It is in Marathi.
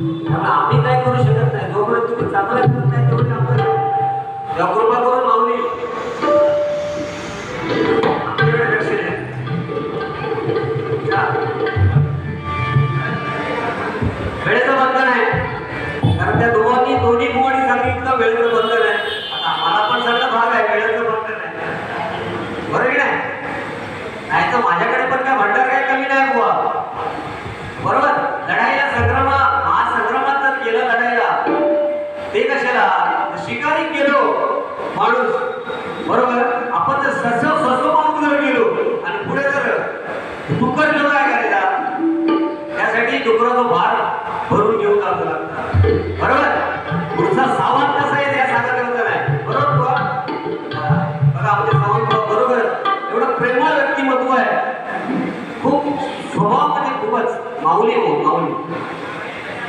आम्ही काय करू शकत नाही, जोपर्यंत तुम्ही चांगलं करत नाही तेवढी आपल्याला कृपा करून माऊली आमच्याकडे लक्ष द्या. वेळेचं बंधन आहे, कारण त्या दोन्ही मुवानी सांगितलं वेळेचं बंधन आहे. आता मला पण सगळं भाग आहे, वेळेचं बंधन आहे, बरोबर की नाही? नाही तर माझ्याकडे पण काय भंडार काय कमी नाही बुवा, बरोबर? लढाईला महासंग्रामात जर गेलं लढाईला, ते कशाला शिकारी गेलो माणूस, बरोबर? आपण जर ससो माणूस जर गेलो आणि पुढे जर डुक्कर गेलो काय करायचा, त्यासाठी डुकराचा भार भरून घेऊन जावं लागतं, बरोबर? पुढचा सावा